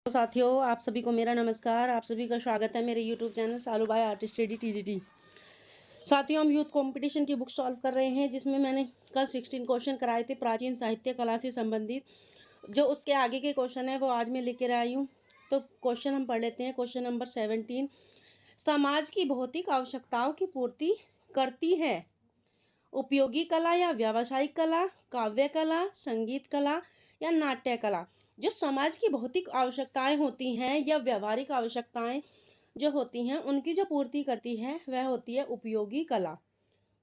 तो साथियों, आप सभी को मेरा नमस्कार। आप सभी का स्वागत है मेरे यूट्यूब चैनल सालू भाई आर्टिस्ट स्टडी टीजीटी। साथियों, हम यूथ कंपटीशन की बुक सॉल्व कर रहे हैं, जिसमें मैंने कल 16 क्वेश्चन कराए थे प्राचीन साहित्य कला से संबंधित। जो उसके आगे के क्वेश्चन है वो आज मैं लेकर आई हूँ। तो क्वेश्चन हम पढ़ लेते हैं। क्वेश्चन नंबर 17, समाज की भौतिक आवश्यकताओं की पूर्ति करती है उपयोगी कला या व्यावसायिक कला, काव्य कला, संगीत कला या नाट्य कला। जो समाज की भौतिक आवश्यकताएं होती हैं या व्यवहारिक आवश्यकताएं जो होती हैं, उनकी जो पूर्ति करती है वह होती है उपयोगी कला।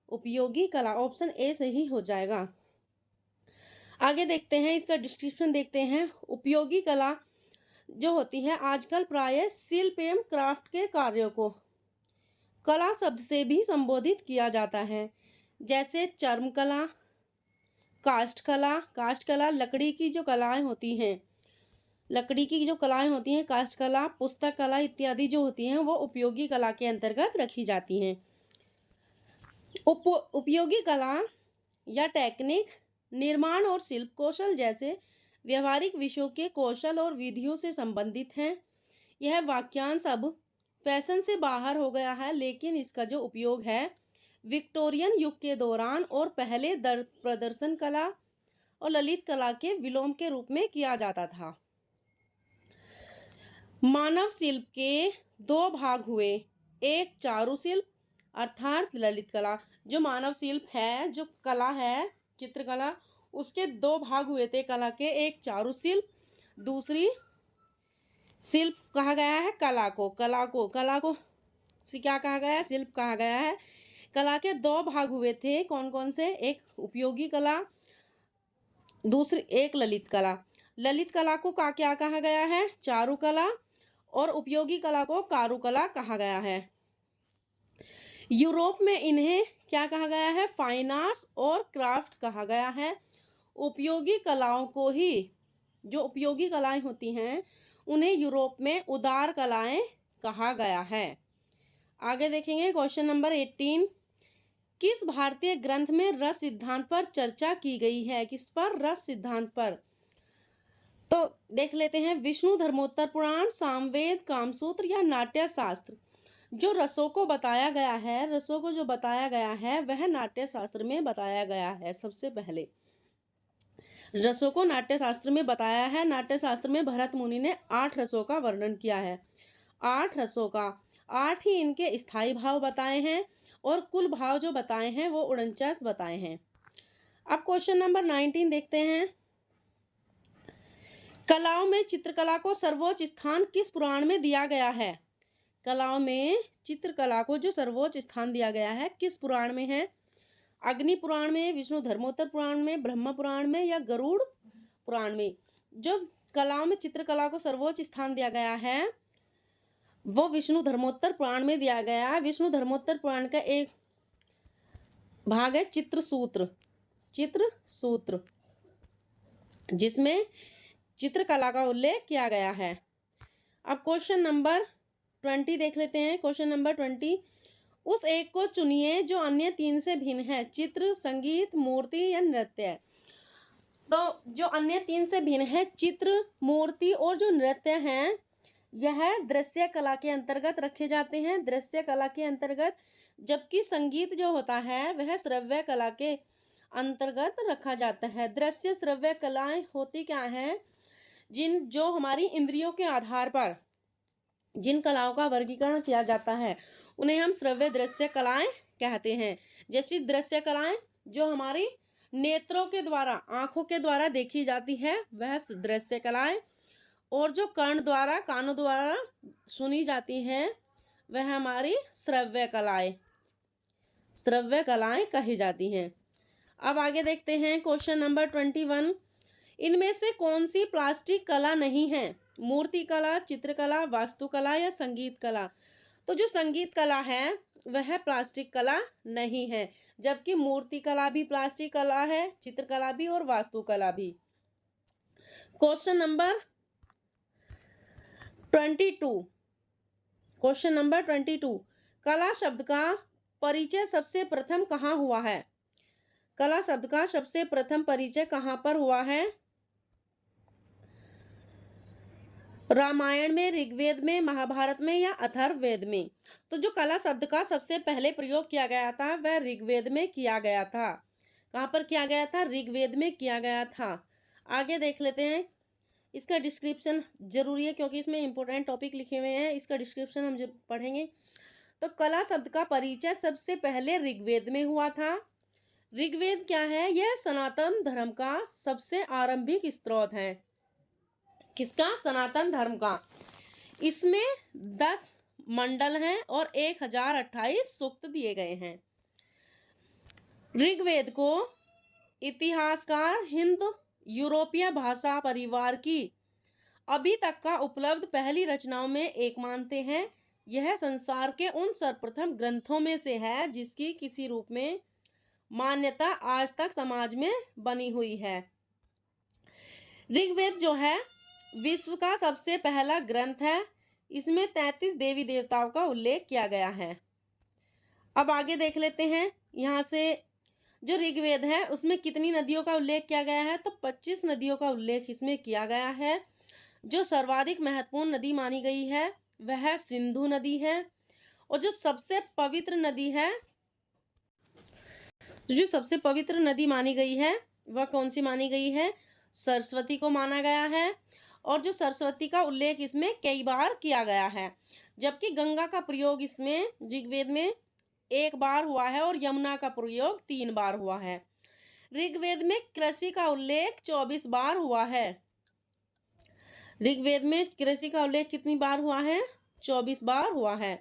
उपयोगी कला ऑप्शन ए सही हो जाएगा। आगे देखते हैं, इसका डिस्क्रिप्शन देखते हैं। उपयोगी कला जो होती है आजकल प्राय शिल्प एवं क्राफ्ट के कार्यों को कला शब्द से भी संबोधित किया जाता है, जैसे चर्म कला, काष्ठ कला लकड़ी की जो कलाएं होती हैं, काष्ठ कला, पुस्तक कला इत्यादि जो होती हैं वो उपयोगी कला के अंतर्गत रखी जाती हैं। उपयोगी कला या टेक्निक निर्माण और शिल्प कौशल जैसे व्यवहारिक विषयों के कौशल और विधियों से संबंधित हैं। यह वाक्यांश अब फैशन से बाहर हो गया है, लेकिन इसका जो उपयोग है विक्टोरियन युग के दौरान और पहले प्रदर्शन कला और ललित कला के विलोम के रूप में किया जाता था। मानव शिल्प के दो भाग हुए, एक चारु शिल्प अर्थात ललित कला। जो मानव शिल्प है, जो कला है चित्रकला, उसके दो भाग हुए थे कला के, एक चारु शिल्प, दूसरी शिल्प कहा गया है कला को क्या कहा गया है, शिल्प कहा गया है। कला के दो भाग हुए थे, कौन कौन से, एक उपयोगी कला, दूसरी एक ललित कला। ललित कला को क्या कहा गया है, चारु कला, और उपयोगी कला को कारुकला कहा गया है। यूरोप में इन्हें क्या कहा गया है, फाइन आर्ट्स और क्राफ्ट्स कहा गया है। उपयोगी कलाओं को ही, जो उपयोगी कलाएं होती हैं उन्हें यूरोप में उदार कलाएं कहा गया है। आगे देखेंगे क्वेश्चन नंबर 18, किस भारतीय ग्रंथ में रस सिद्धांत पर चर्चा की गई है। किस पर, रस सिद्धांत पर। तो देख लेते हैं, विष्णु धर्मोत्तर पुराण, सामवेद, कामसूत्र या नाट्य शास्त्र। जो रसों को बताया गया है, रसों को जो बताया गया है वह नाट्य शास्त्र में बताया गया है। सबसे पहले रसों को नाट्य शास्त्र में बताया है। नाट्य शास्त्र में भरत मुनि ने 8 रसों का वर्णन किया है। 8 रसों का, 8 ही इनके स्थायी भाव बताए हैं और कुल भाव जो बताए हैं वो 49 बताए हैं। अब क्वेश्चन नंबर 19 देखते हैं। कलाओं में चित्रकला को सर्वोच्च स्थान किस पुराण में दिया गया है। कलाओं में चित्रकला को जो सर्वोच्च स्थान दिया गया है किस पुराण में है। अग्नि पुराण में, विष्णु धर्मोत्तर पुराण में, ब्रह्म पुराण में या गरुड़ पुराण में। जो कलाओं में चित्रकला को सर्वोच्च स्थान दिया गया है वो विष्णु धर्मोत्तर पुराण में दिया गया है। विष्णु धर्मोत्तर पुराण का एक भाग है चित्रसूत्र, जिसमें चित्रकला का उल्लेख किया गया है। अब क्वेश्चन नंबर 20 देख लेते हैं। क्वेश्चन नंबर 20, उस एक को चुनिए जो अन्य 3 से भिन्न है, चित्र, संगीत, मूर्ति या नृत्य। तो जो अन्य 3 से भिन्न है, चित्र, मूर्ति और जो नृत्य हैं, यह दृश्य कला के अंतर्गत रखे जाते हैं, दृश्य कला के अंतर्गत। जबकि संगीत जो होता है वह श्रव्य कला के अंतर्गत रखा जाता है। दृश्य श्रव्य कलाएं होती क्या हैं, जो हमारी इंद्रियों के आधार पर जिन कलाओं का वर्गीकरण किया जाता है उन्हें हम श्रव्य दृश्य कलाएं कहते हैं। जैसी दृश्य कलाएं जो हमारी नेत्रों के द्वारा, आंखों के द्वारा देखी जाती है वह दृश्य कलाएं, और जो कानों द्वारा सुनी जाती हैं वह हमारी श्रव्य कलाएं कही जाती हैं। अब आगे देखते हैं क्वेश्चन नंबर 21, इनमें से कौन सी प्लास्टिक कला नहीं है। मूर्ति कला, चित्रकला, वास्तुकला या संगीत कला। तो जो संगीत कला है वह प्लास्टिक कला नहीं है, जबकि मूर्ति कला भी प्लास्टिक कला है, चित्रकला भी और वास्तुकला भी। क्वेश्चन नंबर 22, कला शब्द का परिचय सबसे प्रथम कहाँ हुआ है। कला शब्द का सबसे प्रथम परिचय कहाँ पर हुआ है। रामायण में, ऋग्वेद में, महाभारत में या अथर्ववेद में? तो जो कला शब्द का सबसे पहले प्रयोग किया गया था वह ऋग्वेद में किया गया था। कहाँ पर किया गया था? ऋग्वेद में किया गया था। आगे देख लेते हैं। इसका डिस्क्रिप्शन जरूरी है क्योंकि इसमें इंपॉर्टेंट टॉपिक लिखे हुए हैं, इसका डिस्क्रिप्शन हम जब पढ़ेंगे। तो कला शब्द का परिचय सबसे पहले ऋग्वेद में हुआ था। ऋग्वेद क्या है? यह सनातन धर्म का सबसे आरंभिक स्रोत है। किसका? सनातन धर्म का। इसमें 10 मंडल हैं और 1028 सूक्त दिए गए हैं। ऋग्वेद को इतिहासकार हिंद यूरोपीय भाषा परिवार की अभी तक का उपलब्ध पहली रचनाओं में एक मानते हैं। यह संसार के उन सर्वप्रथम ग्रंथों में से है जिसकी किसी रूप में मान्यता आज तक समाज में बनी हुई है। ऋग्वेद जो है विश्व का सबसे पहला ग्रंथ है। इसमें 33 देवी देवताओं का उल्लेख किया गया है। अब आगे देख लेते हैं। यहाँ से जो ऋग्वेद है उसमें कितनी नदियों का उल्लेख किया गया है? तो 25 नदियों का उल्लेख इसमें किया गया है। जो सर्वाधिक महत्वपूर्ण नदी मानी गई है वह सिंधु नदी है। और जो सबसे पवित्र नदी है, जो सबसे पवित्र नदी मानी गई है वह कौन सी मानी गई है? सरस्वती को माना गया है। और जो सरस्वती का उल्लेख इसमें कई बार किया गया है, जबकि गंगा का प्रयोग इसमें ऋग्वेद में 1 बार हुआ है और यमुना का प्रयोग 3 बार हुआ है। ऋग्वेद में कृषि का उल्लेख 24 बार हुआ है। ऋग्वेद में कृषि का उल्लेख कितनी बार हुआ है? 24 बार हुआ है।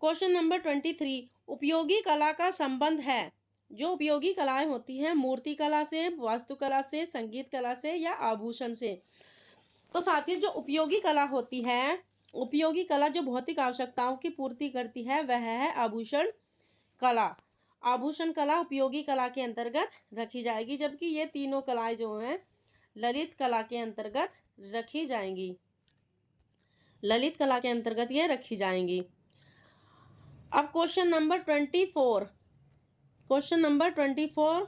क्वेश्चन नंबर 23, उपयोगी कला का संबंध है। जो उपयोगी कलाएं होती हैं मूर्ति कला से, वास्तुकला से, संगीत कला से या आभूषण से। तो साथियों जो उपयोगी कला होती है, उपयोगी कला जो भौतिक आवश्यकताओं की पूर्ति करती है वह है आभूषण कला। आभूषण कला उपयोगी कला के अंतर्गत रखी जाएगी, जबकि ये तीनों कलाएं जो हैं ललित कला के अंतर्गत रखी जाएंगी। ललित कला के अंतर्गत ये रखी जाएंगी। अब question number 24, question number 24,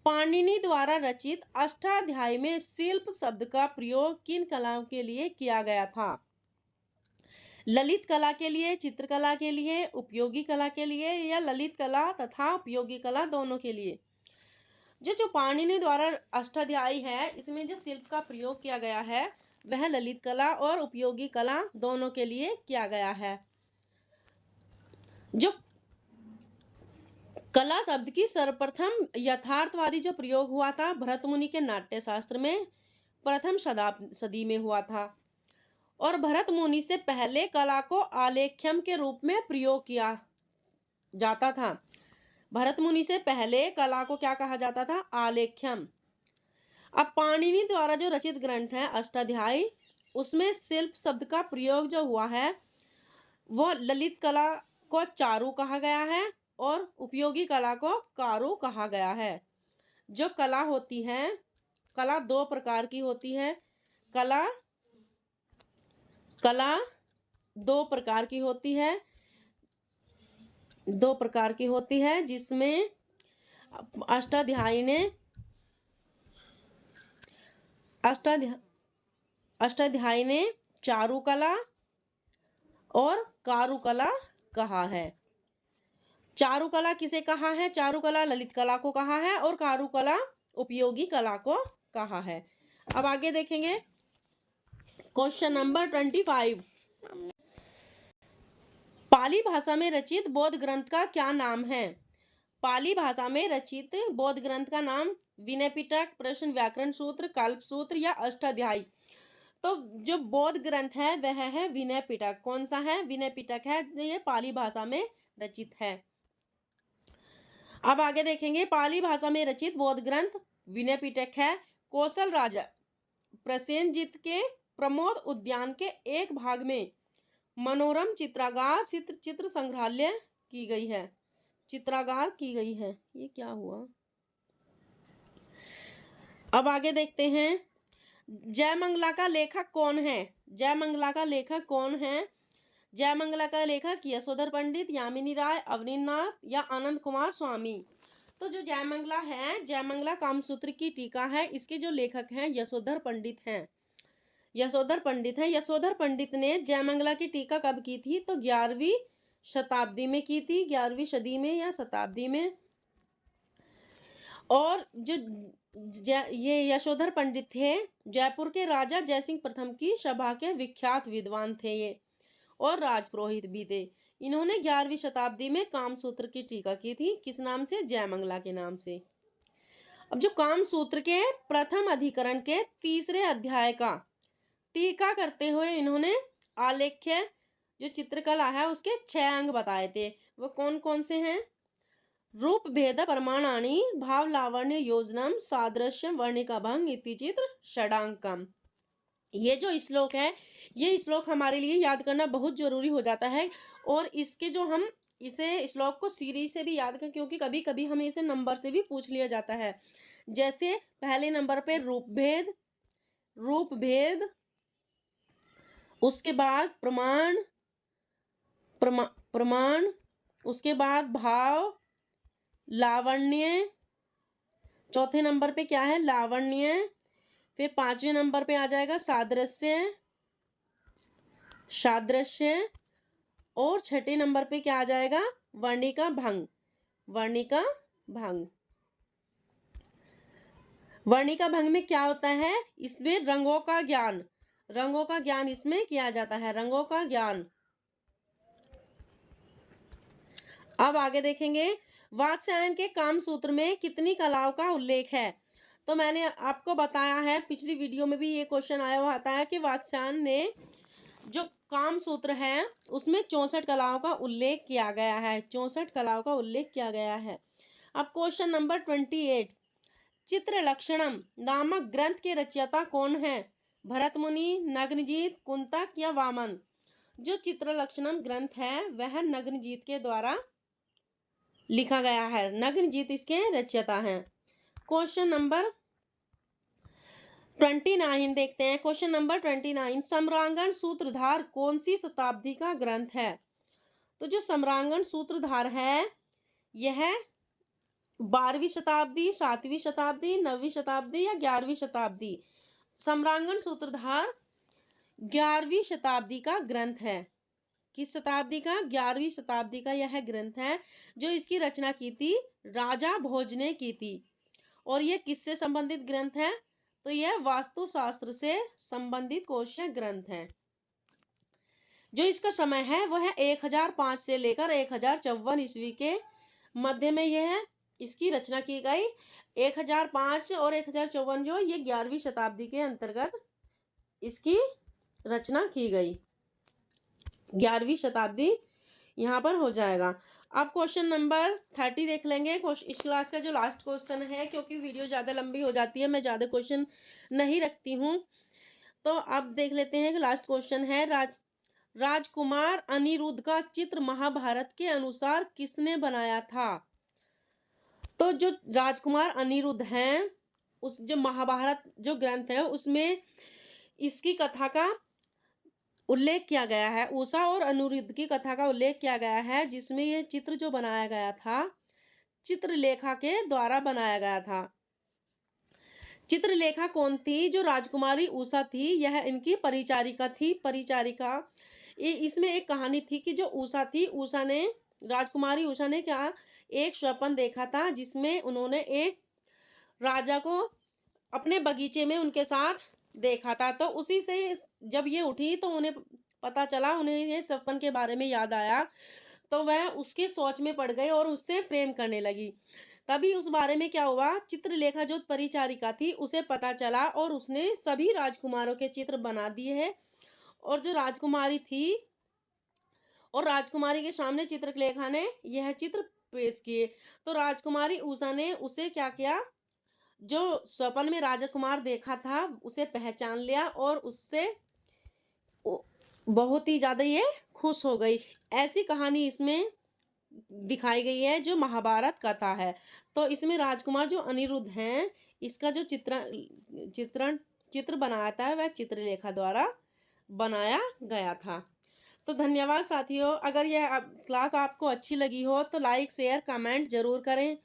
Panini द्वारा रचित अष्टाध्यायी में शिल्प शब्द का प्रयोग किन कलाओं के लिए किया गया था? ललित कला के लिए, चित्रकला के लिए, उपयोगी कला के लिए या ललित कला तथा उपयोगी कला दोनों के लिए? जो पाणिनि द्वारा अष्टाध्यायी है इसमें जो शिल्प का प्रयोग किया गया है वह ललित कला और उपयोगी कला दोनों के लिए किया गया है। जो कला शब्द की सर्वप्रथम यथार्थवादी जो प्रयोग हुआ था भरत मुनि के नाट्य शास्त्र में प्रथम सदी में हुआ था। और भरत मुनि से पहले कला को आलेख्यम के रूप में प्रयोग किया जाता था। भरत मुनि से पहले कला को क्या कहा जाता था? आलेख्यम। अब पाणिनि द्वारा जो रचित ग्रंथ है अष्टाध्यायी, उसमें शिल्प शब्द का प्रयोग जो हुआ है वो ललित कला को चारु कहा गया है और उपयोगी कला कोकारु कहा गया है। जो कला होती है, कला 2 प्रकार की होती है। कला 2 प्रकार की होती है, 2 प्रकार की होती है, जिसमें अष्टाध्यायी ने चारुकला और कारुकला कहा है। चारुकला किसे कहा है? चारुकला ललित कला को कहा है और कारुकला उपयोगी कला को कहा है। अब आगे देखेंगे क्वेश्चन नंबर 25, पाली भाषा में रचित बौद्ध ग्रंथ का क्या नाम है? पाली भाषा में रचित बौद्ध ग्रंथ का नाम विनय पिटक, प्रश्न व्याकरण सूत्र, कल्प सूत्र या अष्टाध्यायी। तो जो बौद्ध ग्रंथ है वह है विनय पिटक। कौन सा है? विनय पिटक है, ये पाली भाषा में रचित है। अब आगे देखेंगे पाली भाषा में रचित बौद्ध ग्रंथ विनय पिटक है। कौशल राजा प्रसेनजीत के प्रमोद उद्यान के एक भाग में मनोरम चित्रागार चित्र संग्रहालय की गई है। चित्रागार की गई है, ये क्या हुआ? अब आगे देखते हैं जयमंगला का लेखक कौन है? जयमंगला का लेखक कौन है? जयमंगला का लेखक यशोधर पंडित, यामिनी राय, अवनीनाथ या आनंद कुमार स्वामी। तो जो जयमंगला है, जयमंगला कामसूत्र की टीका है, इसके जो लेखक हैं यशोधर पंडित हैं। यशोधर पंडित हैं। यशोधर पंडित ने जयमंगला की टीका कब की थी? तो 11वीं शताब्दी में की थी, 11वीं सदी में या शताब्दी में। और जो ये यशोधर पंडित थे, जयपुर के राजा जयसिंह प्रथम की सभा के विख्यात विद्वान थे ये, और राजपुरोहित भी थे। इन्होंने 11वीं शताब्दी में कामसूत्र की टीका की थी। किस नाम से? जयमंगला के नाम से। अब जो कामसूत्र के प्रथम अधिकरण के 3रे अध्याय का टीका करते हुए इन्होंने आलेख्य जो चित्रकला है उसके 6 अंग बताए थे। वो कौन कौन से हैं? रूप भेद प्रमाणानि भाव लावण्य योजनम सादृश्यम वर्णिका भंग इति चित्र षडांकम। ये जो श्लोक है, ये श्लोक हमारे लिए याद करना बहुत जरूरी हो जाता है। और इसके जो हम इसे श्लोक को सीरीज से भी याद करें, क्योंकि कभी कभी हमें इसे नंबर से भी पूछ लिया जाता है। जैसे पहले नंबर पे रूप भेद, उसके बाद प्रमाण, उसके बाद भाव, लावण्य, चौथे नंबर पे क्या है? लावण्य। फिर 5वें नंबर पे आ जाएगा सादृश्य, और 6ठे नंबर पे क्या आ जाएगा? वर्णिका भंग। वर्णिका भंग में क्या होता है? इसमें रंगों का ज्ञान इसमें किया जाता है, रंगों का ज्ञान। अब आगे देखेंगे, वात्स्यायन के कामसूत्र में कितनी कलाओं का उल्लेख है? तो मैंने आपको बताया है, पिछली वीडियो में भी ये क्वेश्चन आया हुआ था है कि वात्स्यायन ने जो कामसूत्र है उसमें 64 कलाओं का उल्लेख किया गया है। 64 कलाओं का उल्लेख किया गया है। अब क्वेश्चन नंबर 28, चित्रलक्षणम नामक ग्रंथ के रचयिता कौन है? भरत मुनि, नग्नजीत, कुंतक या वामन? जो चित्रलक्षणम ग्रंथ है वह नग्नजीत के द्वारा लिखा गया है। नग्नजीत इसके रचयिता हैं। क्वेश्चन नंबर 29 देखते हैं। क्वेश्चन नंबर 29, सम्रांगण सूत्रधार कौन सी शताब्दी का ग्रंथ है? तो जो सम्रांगण सूत्रधार है यह 12वीं शताब्दी, 7वीं शताब्दी, 9वीं शताब्दी या 11वीं शताब्दी? सम्रांगण सूत्रधार 11वीं शताब्दी का ग्रंथ है। किस शताब्दी का? 11वीं शताब्दी का यह ग्रंथ है। जो इसकी रचना की थी राजा भोज ने की थी। और यह किससे संबंधित ग्रंथ है? तो यह वास्तुशास्त्र से संबंधित कोश ग्रंथ है। जो इसका समय है वह 1005 से लेकर 1054 ईस्वी के मध्य में यह इसकी रचना की गई। 1005 और 1054 जो ये 11वीं शताब्दी के अंतर्गत इसकी रचना की गई। 11वीं शताब्दी यहाँ पर हो जाएगा। अब क्वेश्चन नंबर 30 देख लेंगे। इस क्लास का जो लास्ट क्वेश्चन है, क्योंकि वीडियो ज़्यादा लंबी हो जाती है, मैं ज़्यादा क्वेश्चन नहीं रखती हूँ, तो अब देख लेते हैं कि लास्ट क्वेश्चन है, राजकुमार अनिरुद्ध का चित्र महाभारत के अनुसार किसने बनाया था? तो जो राजकुमार अनिरुद्ध हैं, उस जो महाभारत जो ग्रंथ है उसमें इसकी कथा का उल्लेख किया गया है। उषा और अनिरुद्ध की कथा का उल्लेख किया गया है, जिसमें यह चित्र जो बनाया गया था चित्रलेखा के द्वारा बनाया गया था। चित्रलेखा कौन थी? जो राजकुमारी उषा थी, यह इनकी परिचारिका थी। इसमें एक कहानी थी कि जो उषा थी, राजकुमारी उषा ने क्या एक स्वप्न देखा था, जिसमें उन्होंने एक राजा को अपने बगीचे में उनके साथ देखा था। तो उसी से जब ये उठी तो उन्हें पता चला, उन्हें ये सपन के बारे में याद आया, तो वह उसके सोच में पड़ गई और उससे प्रेम करने लगी। तभी उस बारे में क्या हुआ, चित्रलेखा जो परिचारिका थी उसे पता चला और उसने सभी राजकुमारों के चित्र बना दिए हैं। और जो राजकुमारी थी और राजकुमारी के सामने चित्रलेखा ने यह चित्र पेश किए। तो राजकुमारी उषा ने उसे क्या किया, जो स्वप्न में राजकुमार देखा था उसे पहचान लिया और उससे बहुत ही ज्यादा ये खुश हो गई। ऐसी कहानी इसमें दिखाई गई है जो महाभारत कथा है। तो इसमें राजकुमार जो अनिरुद्ध हैं, इसका जो चित्र बनाया था वह चित्रलेखा द्वारा बनाया गया था। तो धन्यवाद साथियों। अगर यह क्लास आपको अच्छी लगी हो तो लाइक शेयर कमेंट जरूर करें।